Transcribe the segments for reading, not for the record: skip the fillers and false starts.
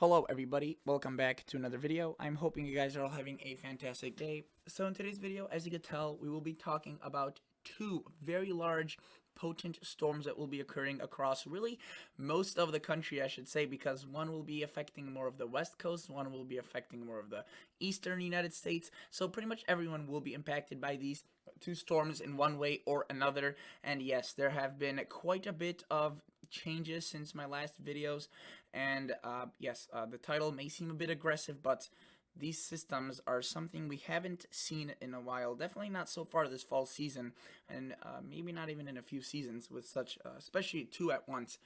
Hello everybody, welcome back to another video. I'm hoping you guys are all having a fantastic day. So in today's video, as you can tell, we will be talking about two very large potent storms that will be occurring across really most of the country, I should say, because one will be affecting more of the west coast, one will be affecting more of the eastern United States. So pretty much everyone will be impacted by these two storms in one way or another. And yes, there have been quite a bit of changes since my last videos, and yes, the title may seem a bit aggressive, but these systems are something we haven't seen in a while. Definitely not so far this fall season, and maybe not even in a few seasons with such, especially two at once.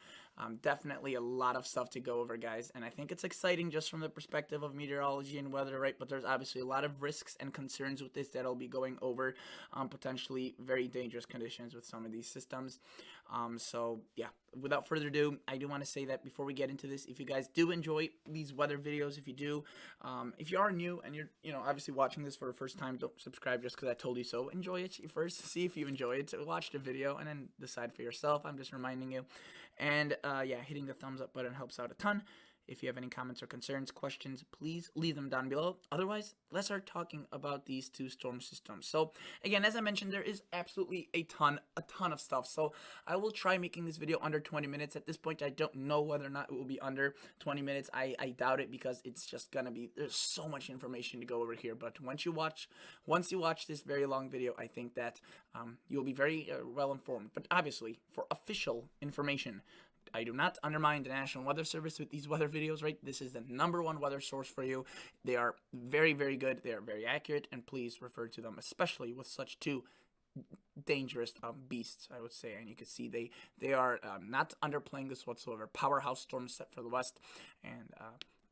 Definitely a lot of stuff to go over, guys, and I think it's exciting just from the perspective of meteorology and weather, right? But there's obviously a lot of risks and concerns with this that I'll be going over, potentially very dangerous conditions with some of these systems. So yeah, without further ado, I do want to say that before we get into this, if you guys do enjoy these weather videos, if you do, if you are new and you're, obviously watching this for the first time, don't subscribe just because I told you so. Enjoy it first, see if you enjoy it, watch the video, and then decide for yourself. I'm just reminding you. And yeah, hitting the thumbs up button helps out a ton. If you have any comments or concerns, questions, please leave them down below. Otherwise, let's start talking about these two storm systems. So again, as I mentioned, there is absolutely a ton of stuff. So I will try making this video under 20 minutes. At this point, I don't know whether or not it will be under 20 minutes. I doubt it, because it's just gonna be, there's so much information to go over here. But once you watch this very long video, I think that you'll be very well informed. But obviously, for official information, I do not undermine the National Weather Service with these weather videos, right? This is the #1 weather source for you. They are very, very good. They are very accurate, and please refer to them, especially with such two dangerous beasts, I would say. And you can see they are not underplaying this whatsoever. Powerhouse storm set for the west, and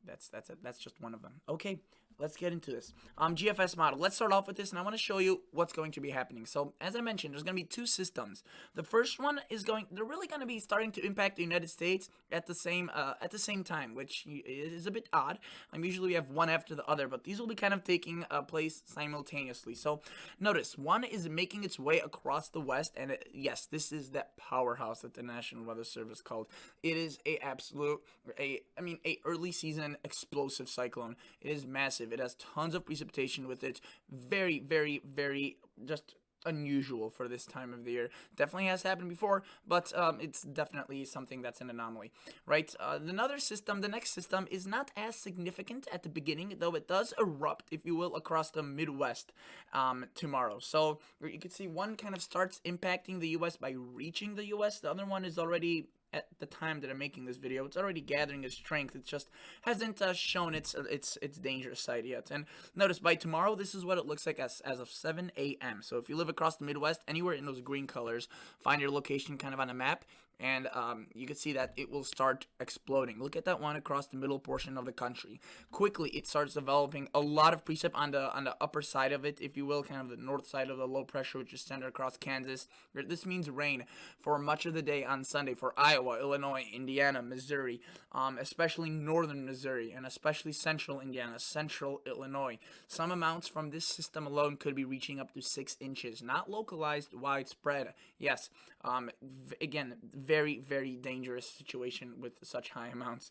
that's just one of them. Okay, let's get into this. GFS model. Let's start off with this, and I want to show you what's going to be happening. So, as I mentioned, there's going to be two systems. The first one is they're really going to be starting to impact the United States at the same time, which is a bit odd. Usually we have one after the other, but these will be kind of taking place simultaneously. So, notice one is making its way across the west, and yes, this is that powerhouse that the National Weather Service called. It is a early season explosive cyclone. It is massive. It has tons of precipitation with it. Very, very, very just unusual for this time of the year. Definitely has happened before, but it's definitely something that's an anomaly, right? The next system is not as significant at the beginning, though it does erupt, if you will, across the Midwest tomorrow. So you can see one kind of starts impacting the U.S. by reaching the U.S. The other one is already, at the time that I'm making this video, it's already gathering its strength. It just hasn't shown its dangerous side yet. And notice, by tomorrow, this is what it looks like as of 7 a.m. So if you live across the Midwest, anywhere in those green colors, find your location kind of on a map, and you can see that it will start exploding. Look at that one across the middle portion of the country. Quickly, it starts developing a lot of precip on the upper side of it, if you will, kind of the north side of the low pressure, which is centered across Kansas. This means rain for much of the day on Sunday for Iowa, Illinois, Indiana, Missouri, especially northern Missouri, and especially central Indiana, central Illinois. Some amounts from this system alone could be reaching up to 6 inches. Not localized, widespread. Yes, again, very, very dangerous situation with such high amounts.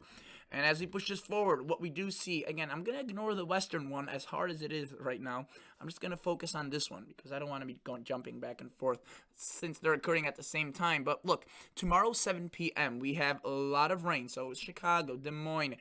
And as we push this forward, what we do see, again, I'm going to ignore the western one as hard as it is right now. I'm just going to focus on this one because I don't want to be jumping back and forth since they're occurring at the same time. But look, tomorrow 7 p.m. we have a lot of rain. So Chicago, Des Moines,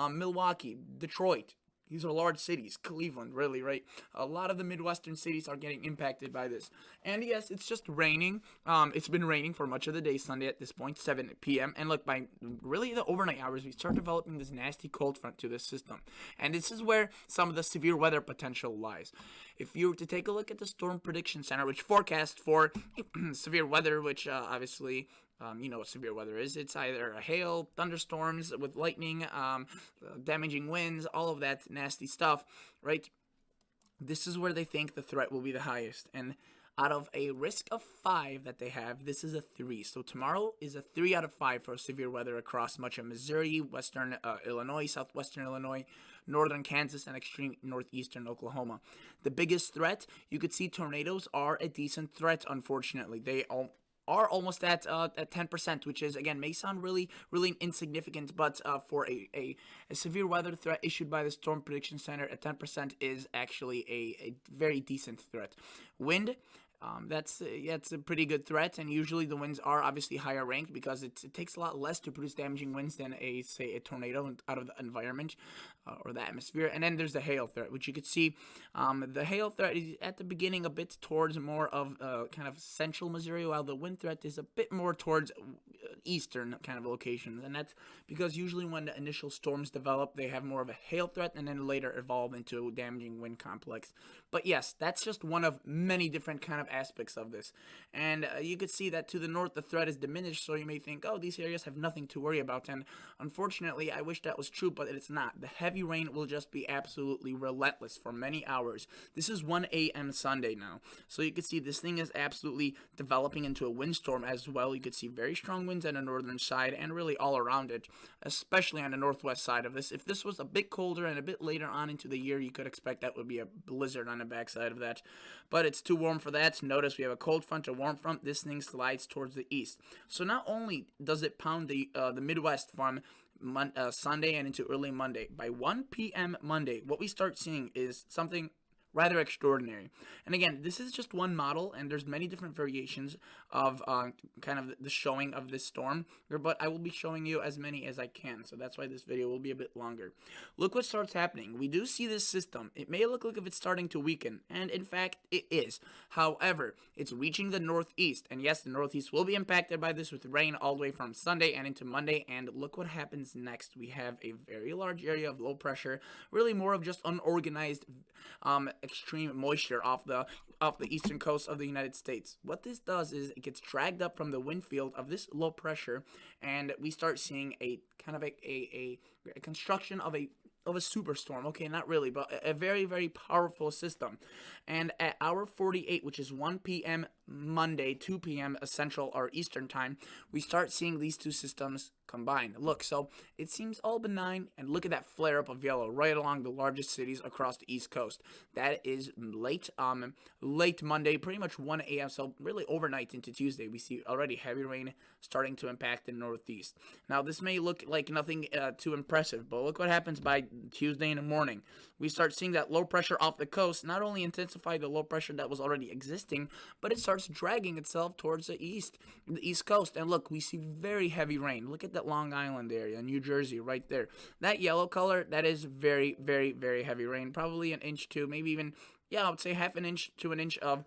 Milwaukee, Detroit. These are large cities. Cleveland, really, right? A lot of the Midwestern cities are getting impacted by this. And yes, it's just raining. It's been raining for much of the day Sunday at this point, 7 p.m. And look, by really the overnight hours, we start developing this nasty cold front to this system. And this is where some of the severe weather potential lies. If you were to take a look at the Storm Prediction Center, which forecasts for severe weather, which obviously... you know what severe weather is. It's either hail, thunderstorms with lightning, damaging winds, all of that nasty stuff, right? This is where they think the threat will be the highest. And out of a risk of 5 that they have, this is a 3. So tomorrow is a 3 out of 5 for severe weather across much of Missouri, western Illinois, southwestern Illinois, northern Kansas, and extreme northeastern Oklahoma. The biggest threat, you could see tornadoes are a decent threat, unfortunately. They are almost at 10%, which is, again, may sound really insignificant, but for a severe weather threat issued by the Storm Prediction Center, at 10% is actually a very decent threat. Wind, that's a pretty good threat, and usually the winds are obviously higher ranked because it takes a lot less to produce damaging winds than a tornado out of the environment or the atmosphere. And then there's the hail threat, which you could see. The hail threat is at the beginning a bit towards more of kind of central Missouri, while the wind threat is a bit more towards eastern kind of locations, and that's because usually when the initial storms develop, they have more of a hail threat and then later evolve into a damaging wind complex. But yes, that's just one of many different kind of aspects of this, and you could see that to the north the threat is diminished, so you may think, oh, these areas have nothing to worry about, and unfortunately I wish that was true, but it's not. The heavy rain will just be absolutely relentless for many hours. This is 1 a.m. Sunday now, so you can see this thing is absolutely developing into a windstorm as well. You could see very strong winds on the northern side and really all around it, especially on the northwest side of this. If this was a bit colder and a bit later on into the year, you could expect that would be a blizzard on the backside of that, but it's too warm for that. Notice we have a cold front, a warm front. This thing slides towards the east, so not only does it pound the Midwest from Sunday and into early Monday, by 1 p.m. Monday, what we start seeing is something rather extraordinary. And again, this is just one model, and there's many different variations of kind of the showing of this storm, but I will be showing you as many as I can, so that's why this video will be a bit longer. Look what starts happening. We do see this system. It may look like if it's starting to weaken, and in fact it is. However, it's reaching the northeast, and yes, the northeast will be impacted by this with rain all the way from Sunday and into Monday. And look what happens next. We have a very large area of low pressure, really more of just unorganized extreme moisture off the eastern coast of the United States. What this does is it gets dragged up from the wind field of this low pressure, and we start seeing a kind of a construction of a superstorm. Okay, not really, but a very, very powerful system. And at hour 48, which is 1 p.m. Monday, 2 p.m. Central or Eastern time, we start seeing these two systems combine. Look, so it seems all benign, and look at that flare up of yellow right along the largest cities across the East Coast. That is late Monday, pretty much 1 a.m. So really overnight into Tuesday, we see already heavy rain starting to impact the Northeast. Now this may look like nothing too impressive, but look what happens by Tuesday in the morning. We start seeing that low pressure off the coast not only intensify the low pressure that was already existing, but it starts dragging itself towards the East Coast. And look, we see very heavy rain. Look at that Long Island area, New Jersey, right there. That yellow color, that is very, very, very heavy rain. Probably an inch to maybe even, yeah, I would say half an inch to an inch of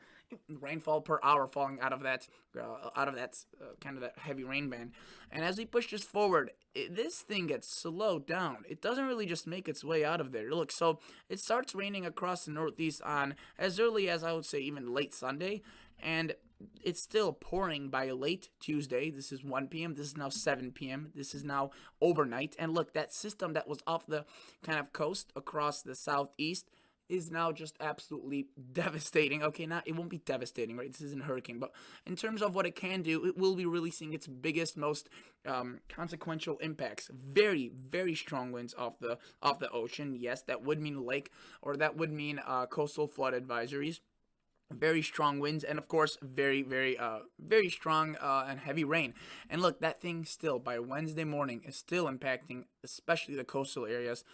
rainfall per hour falling out of that kind of that heavy rain band. And as we push this forward, this thing gets slowed down. It doesn't really just make its way out of there. Look, so it starts raining across the Northeast on as early as, I would say, even late Sunday, and it's still pouring by late Tuesday. This is 1 p.m. This is now 7 p.m. This is now overnight. And look, that system that was off the kind of coast across the southeast is now just absolutely devastating. Okay, it won't be devastating, right? This isn't a hurricane, but in terms of what it can do, it will be releasing its biggest, most consequential impacts. Very, very strong winds off the ocean. Yes, that would mean lake, or that would mean coastal flood advisories. Very strong winds, and of course very, very very strong and heavy rain. And look, that thing still by Wednesday morning is still impacting especially the coastal areas,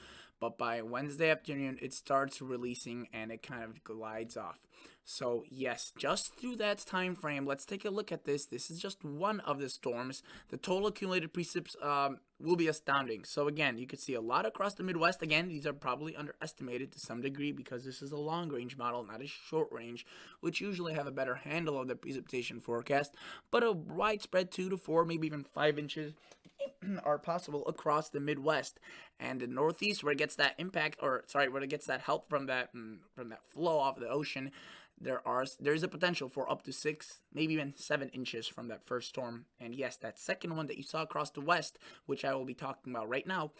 but by Wednesday afternoon it starts releasing and it kind of glides off. So yes, just through that time frame, let's take a look at this. This is just one of the storms. The total accumulated precip will be astounding. So again, you could see a lot across the Midwest. Again, these are probably underestimated to some degree because this is a long range model, not a short range, which usually have a better handle of the precipitation forecast. But a widespread 2 to 4, maybe even 5 inches are possible across the Midwest and the Northeast, where it gets that impact, or sorry, where it gets that help from that flow off the ocean. There's a potential for up to 6, maybe even 7 inches from that first storm. And yes, that second one that you saw across the west, which I will be talking about right now,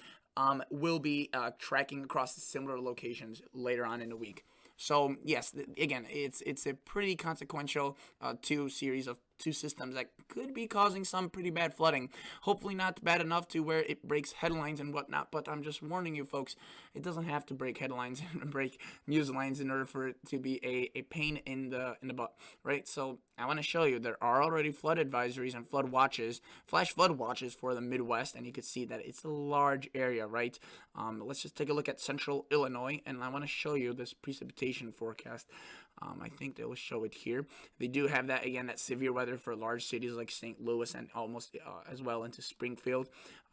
will be tracking across similar locations later on in the week. So yes, again, it's a pretty consequential two series of two systems that could be causing some pretty bad flooding. Hopefully not bad enough to where it breaks headlines and whatnot, but I'm just warning you folks, it doesn't have to break headlines and break news lines in order for it to be a pain in the butt, right? So I want to show you there are already flood advisories and flood watches, flash flood watches for the Midwest, and you can see that it's a large area, right? Let's just take a look at central Illinois, and I want to show you this precipitation forecast. I think they will show it here. They do have that, again, that severe weather for large cities like St. Louis and almost as well into Springfield.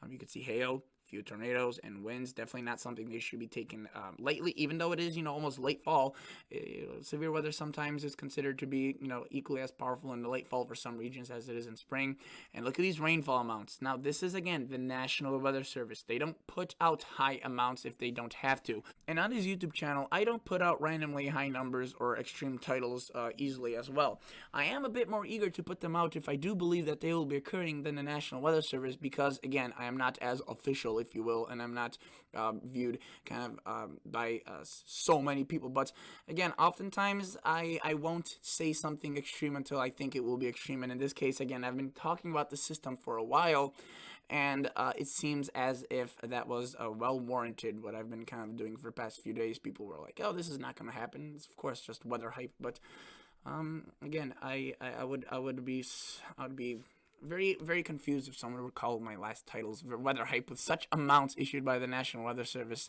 You can see hail, few tornadoes and winds. Definitely not something they should be taken lightly, even though it is, almost late fall. Severe weather sometimes is considered to be, equally as powerful in the late fall for some regions as it is in spring. And look at these rainfall amounts. Now, this is, again, the National Weather Service. They don't put out high amounts if they don't have to. And on his YouTube channel, I don't put out randomly high numbers or extreme titles easily as well. I am a bit more eager to put them out if I do believe that they will be occurring than the National Weather Service, because, again, I am not as official, if you will, and I'm not viewed kind of by so many people. But again, oftentimes I won't say something extreme until I think it will be extreme. And in this case, again, I've been talking about the system for a while, and it seems as if that was well warranted. What I've been kind of doing for the past few days, people were like, "Oh, this is not going to happen." It's of course just weather hype, but again, I would be very, very confused if someone would call my last titles weather hype with such amounts issued by the National Weather Service.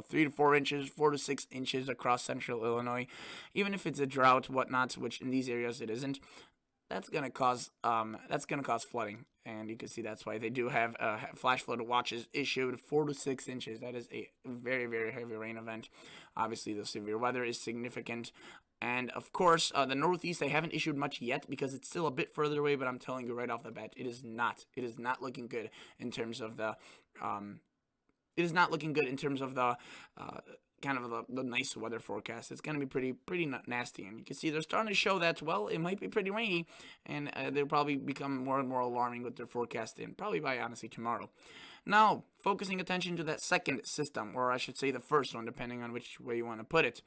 3 to 4 inches, 4 to 6 inches across central Illinois. Even if it's a drought, whatnot, which in these areas it isn't, that's gonna cause flooding. And you can see that's why they do have flash flood watches issued 4 to 6 inches. That is a very, very heavy rain event. Obviously, the severe weather is significant. And of course, the Northeast, they haven't issued much yet because it's still a bit further away. But I'm telling you right off the bat, it is not looking good in terms of the. It is not looking good in terms of the. Kind of the nice weather forecast. It's going to be pretty nasty, and you can see they're starting to show that, well, it might be pretty rainy, and they'll probably become more and more alarming with their forecasting, probably by honestly tomorrow. Now, focusing attention to that second system, or I should say the first one, depending on which way you want to put it.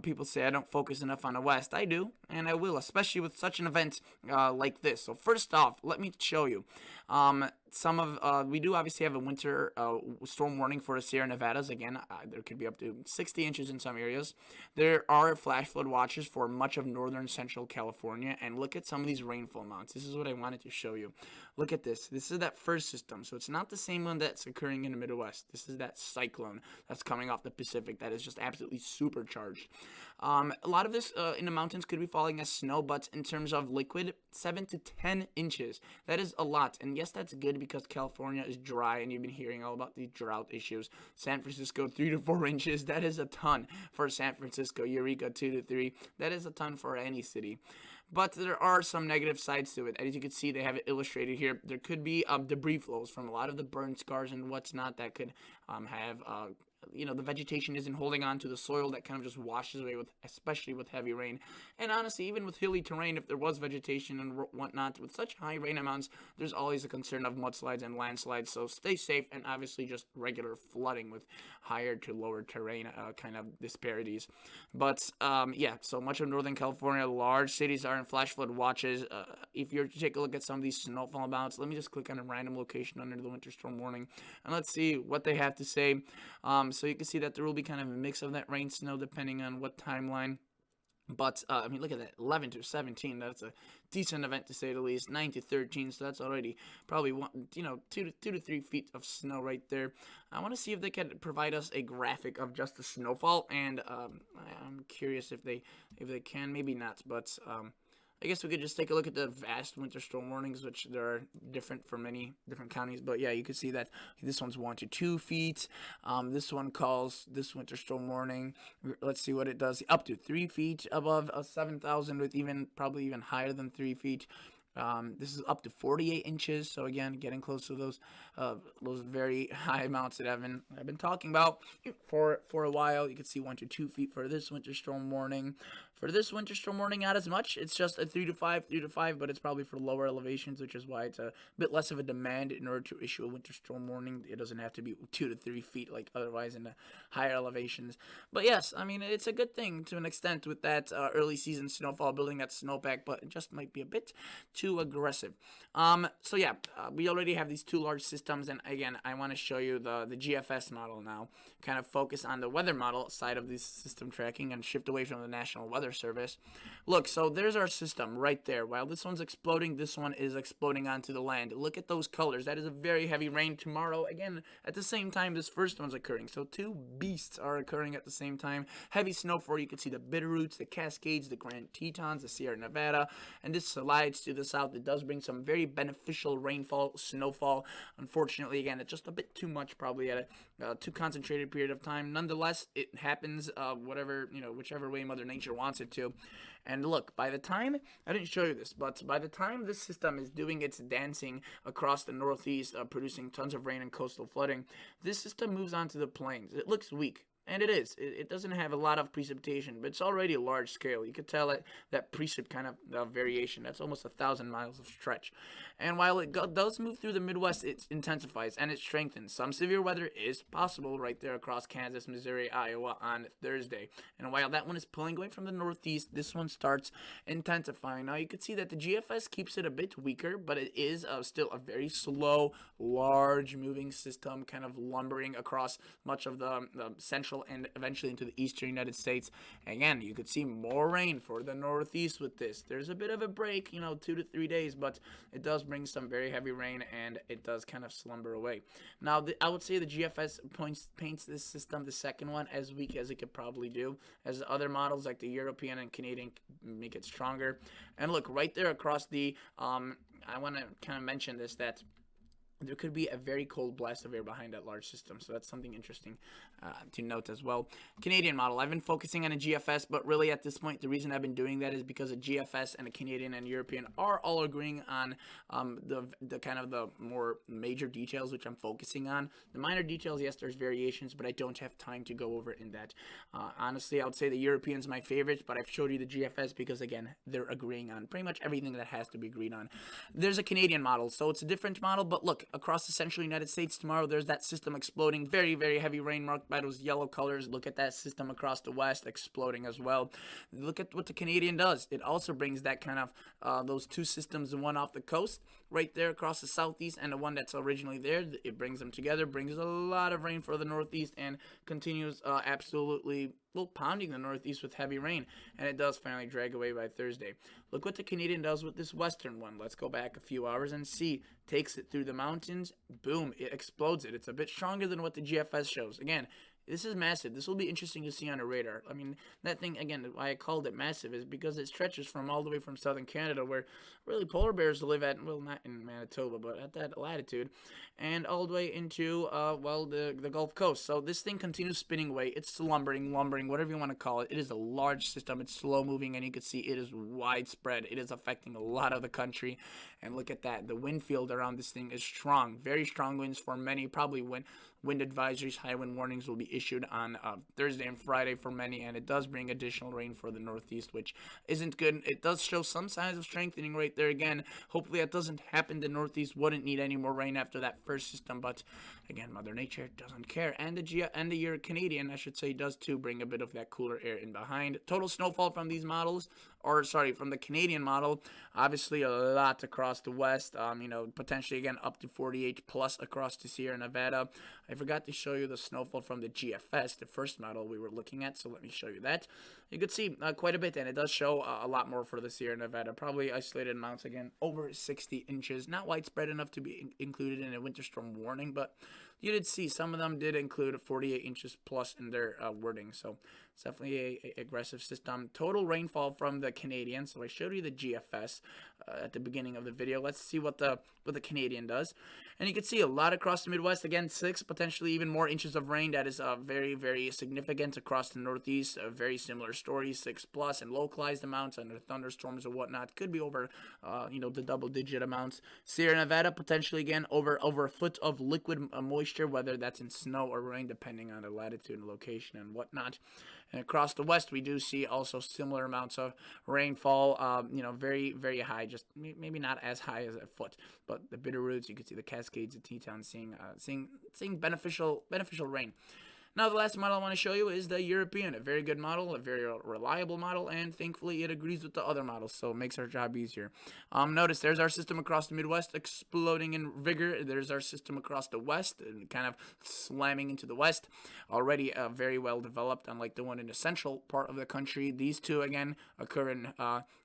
People say I don't focus enough on the West. I do, and I will, especially with such an event like this. So first off, let me show you. We do obviously have a winter storm warning for the Sierra Nevadas. Again, there could be up to 60 inches in some areas. There are flash flood watches for much of northern central California. And look at some of these rainfall amounts. This is what I wanted to show you. Look at this. This is that first system. So it's not the same one that's occurring in the Midwest. This is that cyclone that's coming off the Pacific that is just absolutely supercharged. A lot of this in the mountains could be falling as snow, but in terms of liquid, 7 to 10 inches. That is a lot. And yes, that's good because California is dry, and you've been hearing all about the drought issues. San Francisco, 3 to 4 inches. That is a ton for San Francisco. Eureka, 2 to 3. That is a ton for any city. But there are some negative sides to it. As you can see, they have it illustrated here. There could be debris flows from a lot of the burn scars and what's not that could have the vegetation isn't holding on to the soil, that kind of just washes away, especially with heavy rain. And honestly, even with hilly terrain, if there was vegetation and whatnot, with such high rain amounts, there's always a concern of mudslides and landslides. So stay safe, and obviously just regular flooding with higher to lower terrain kind of disparities. But so much of Northern California, large cities are in flash flood watches. If you're to take a look at some of these snowfall amounts, let me just click on a random location under the winter storm warning, and let's see what they have to say. So you can see that there will be kind of a mix of that rain snow depending on what timeline. But, look at that, 11 to 17, that's a decent event to say the least. 9 to 13, so that's already probably 2 to 3 feet of snow right there. I want to see if they can provide us a graphic of just the snowfall, and I'm curious if they can, maybe not, but I guess we could just take a look at the vast winter storm warnings, which there are different for many different counties. But yeah, you can see that this one's 1 to 2 feet. This one calls this winter storm warning. Let's see what it does. Up to 3 feet above 7,000, with probably even higher than 3 feet. This is up to 48 inches. So again, getting close to those very high amounts that I've been talking about for a while. You can see 1 to 2 feet for this winter storm warning. For this winter storm warning, not as much. It's just a 3 to 5, but it's probably for lower elevations, which is why it's a bit less of a demand in order to issue a winter storm warning. It doesn't have to be 2 to 3 feet like otherwise in the higher elevations. But yes, it's a good thing to an extent with that early season snowfall building that snowpack, but it just might be a bit too aggressive. So yeah, we already have these two large systems, and again, I want to show you the GFS model now. Kind of focus on the weather model side of this system tracking and shift away from the National Weather Service. Look, so there's our system right there. While this one's exploding, this one is exploding onto the land. Look at those colors. That is a very heavy rain tomorrow. Again, at the same time, this first one's occurring. So two beasts are occurring at the same time. Heavy snowfall. You can see the Bitterroots, the Cascades, the Grand Tetons, the Sierra Nevada, and this slides to the south. It does bring some very beneficial rainfall, snowfall. Unfortunately, again, it's just a bit too much, probably at a too concentrated period of time. Nonetheless, it happens, whichever way Mother Nature wants it to. And look, by the time, I didn't show you this, but by the time this system is doing its dancing across the Northeast, producing tons of rain and coastal flooding, this system moves on to the plains. It looks weak. And it is. It doesn't have a lot of precipitation, but it's already a large scale. You could tell that precip kind of variation. That's almost 1,000 miles of stretch. And while it does move through the Midwest, it intensifies and it strengthens. Some severe weather is possible right there across Kansas, Missouri, Iowa on Thursday. And while that one is pulling away from the Northeast, this one starts intensifying. Now you can see that the GFS keeps it a bit weaker, but it is still a very slow, large moving system, kind of lumbering across much of the central and eventually into the eastern United States. Again, you could see more rain for the Northeast with this. There's a bit of a break, 2 to 3 days, but it does bring some very heavy rain and it does kind of slumber away. Now, I would say the GFS paints this system, the second one, as weak as it could probably do, as other models like the European and Canadian make it stronger. And look, right there across the, I want to kind of mention this, that there could be a very cold blast of air behind that large system, so that's something interesting to note as well. Canadian model, I've been focusing on a GFS, but really at this point, the reason I've been doing that is because a GFS and a Canadian and European are all agreeing on the kind of the more major details, which I'm focusing on. The minor details, yes, there's variations, but I don't have time to go over in that. Honestly, I would say the European's my favorite, but I've showed you the GFS because, again, they're agreeing on pretty much everything that has to be agreed on. There's a Canadian model, so it's a different model, but look, across the central United States tomorrow, there's that system exploding. Very, very heavy rain marked by those yellow colors. Look at that system across the west exploding as well. Look at what the Canadian does. It also brings that kind of those two systems, the one off the coast right there across the southeast and the one that's originally there. It brings them together, brings a lot of rain for the northeast, and continues absolutely pounding the northeast with heavy rain, and it does finally drag away by Thursday. Look what the Canadian does with this western one. Let's go back a few hours and see. Takes it through the mountains, boom, it explodes it. It's a bit stronger than what the GFS shows. Again, this is massive. This will be interesting to see on a radar. I mean, that thing, again, why I called it massive is because it stretches from all the way from southern Canada, where really polar bears live at, well, not in Manitoba, but at that latitude, and all the way into, the Gulf Coast. So this thing continues spinning away. It's lumbering, whatever you want to call it. It is a large system. It's slow moving, and you can see it is widespread. It is affecting a lot of the country. And look at that. The wind field around this thing is strong. Very strong winds for many. Probably wind advisories, high wind warnings will be issued on Thursday and Friday for many, and it does bring additional rain for the Northeast, which isn't good. It does show some signs of strengthening right there again. Hopefully that doesn't happen. The Northeast wouldn't need any more rain after that first system, but again, Mother Nature doesn't care. And the Canadian, I should say, does too bring a bit of that cooler air in behind. Total snowfall from these models, from the Canadian model, obviously a lot across the west, potentially again up to 48 plus across the Sierra Nevada. I forgot to show you the snowfall from the GFS, the first model we were looking at, so let me show you that. You could see quite a bit, and it does show a lot more for the Sierra Nevada, probably isolated amounts, again, over 60 inches. Not widespread enough to be included in a winter storm warning, but you did see some of them did include 48 inches plus in their wording, so it's definitely a aggressive system. Total rainfall from the Canadian, so I showed you the GFS at the beginning of the video. Let's see what the Canadian does. And you can see a lot across the Midwest, again, 6, potentially even more inches of rain. That is very, very significant across the Northeast. A very similar story, 6 plus, and localized amounts under thunderstorms or whatnot. Could be over, the double-digit amounts. Sierra Nevada, potentially, again, over a foot of liquid moisture, whether that's in snow or rain, depending on the latitude and location and whatnot. And across the west, we do see also similar amounts of rainfall, very, very high, just maybe not as high as a foot. But the Bitterroots, you can see the Cascades, the Tetons, seeing beneficial rain. Now, the last model I want to show you is the European. A very good model, a very reliable model, and thankfully it agrees with the other models, so it makes our job easier. Notice there's our system across the Midwest exploding in vigor. There's our system across the West, and kind of slamming into the West. Already very well developed, unlike the one in the central part of the country. These two, again, occur in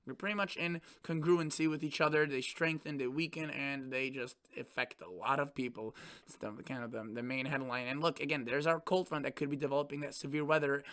they're pretty much in congruency with each other. They strengthen, they weaken, and they just affect a lot of people. It's the main headline. And look, again, there's our cold front that could be developing that severe weather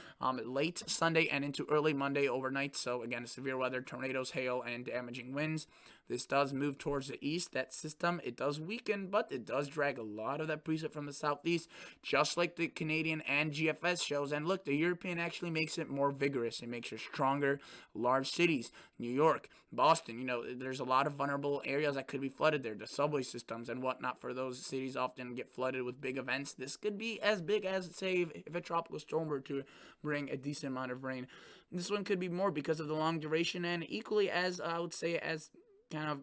late Sunday and into early Monday overnight. So again, severe weather, tornadoes, hail, and damaging winds. This does move towards the east. That system, it does weaken, but it does drag a lot of that precip from the southeast, just like the Canadian and GFS shows. And look, the European actually makes it more vigorous. It makes it stronger. Large cities, New York, Boston, there's a lot of vulnerable areas that could be flooded there. The subway systems and whatnot for those cities often get flooded with big events. This could be as big as, say, if a tropical storm were to bring a decent amount of rain. This one could be more because of the long duration, and equally as, I would say, as kind of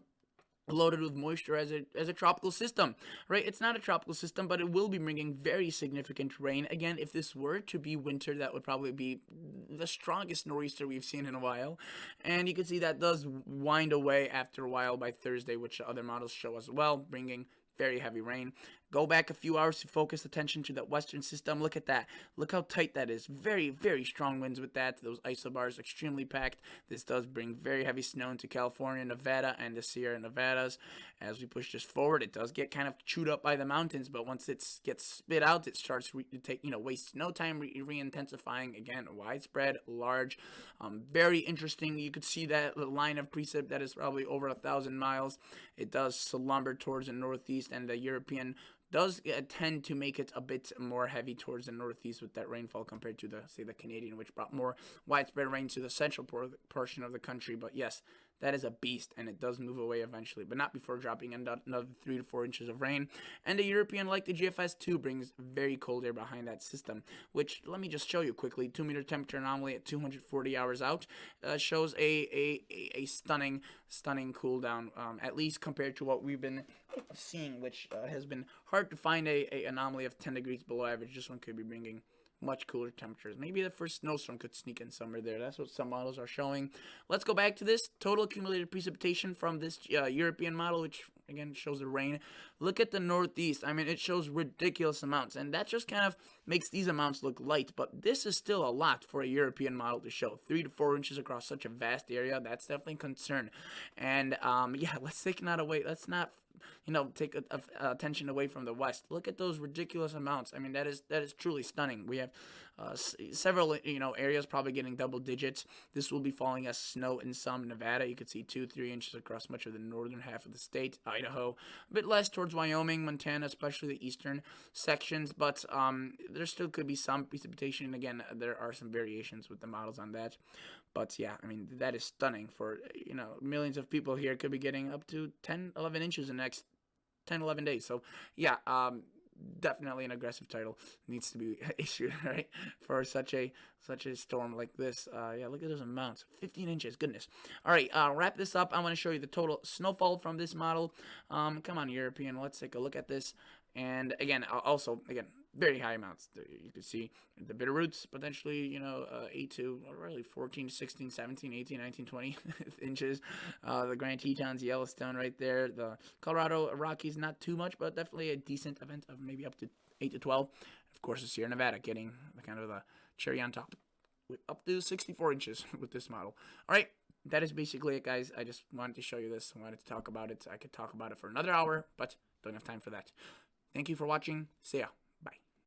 loaded with moisture as a tropical system, right? It's not a tropical system, but it will be bringing very significant rain. Again, if this were to be winter, that would probably be the strongest nor'easter we've seen in a while. And you can see that does wind away after a while by Thursday, which the other models show as well, bringing very heavy rain. Go back a few hours to focus attention to that western system. Look at that. Look how tight that is. Very, very strong winds with that. Those isobars extremely packed. This does bring very heavy snow into California, Nevada, and the Sierra Nevadas. As we push this forward, it does get kind of chewed up by the mountains, but once it gets spit out, it starts to waste no time re-intensifying. Again, widespread, large, very interesting. You could see that line of precip that is probably over 1,000 miles. It does slumber towards the northeast, and the European does tend to make it a bit more heavy towards the northeast with that rainfall compared to the Canadian, which brought more widespread rain to the central portion of the country. But yes, that is a beast, and it does move away eventually, but not before dropping another 3 to 4 inches of rain. And the European, like the GFS2, brings very cold air behind that system, which, let me just show you quickly. 2-meter temperature anomaly at 240 hours out shows a stunning cool down, at least compared to what we've been seeing, which has been hard to find a anomaly of 10 degrees below average. This one could be bringing much cooler temperatures. Maybe the first snowstorm could sneak in somewhere there. That's what some models are showing. Let's go back to this total accumulated precipitation from this European model, which again shows the rain. Look at the northeast. I mean, it shows ridiculous amounts, and that just kind of makes these amounts look light, but this is still a lot for a European model to show. 3 to 4 inches across such a vast area. That's definitely a concern. And yeah, let's not take attention away from the West. Look at those ridiculous amounts. I mean, that is truly stunning. We have several areas probably getting double digits. This will be falling as snow in some. Nevada, you could see 2-3 inches across much of the northern half of the state. Idaho, a bit less towards Wyoming, Montana, especially the eastern sections, but there still could be some precipitation. And again, there are some variations with the models on that. But yeah, I mean, that is stunning for, millions of people here could be getting up to 10, 11 inches in the next 10, 11 days. So yeah, definitely an aggressive title needs to be issued, right, for such a storm like this. Yeah, look at those amounts. 15 inches, goodness. All right, wrap this up. I want to show you the total snowfall from this model. Come on, European, let's take a look at this. And again, very high amounts. You can see the Bitterroots potentially, 8 to really 14, 16, 17, 18, 19, 20 inches. The Grand Tetons, Yellowstone right there. The Colorado Rockies, not too much, but definitely a decent event of maybe up to 8 to 12. Of course, the Sierra Nevada getting the cherry on top with up to 64 inches with this model. All right. That is basically it, guys. I just wanted to show you this. I wanted to talk about it. I could talk about it for another hour, but don't have time for that. Thank you for watching. See ya.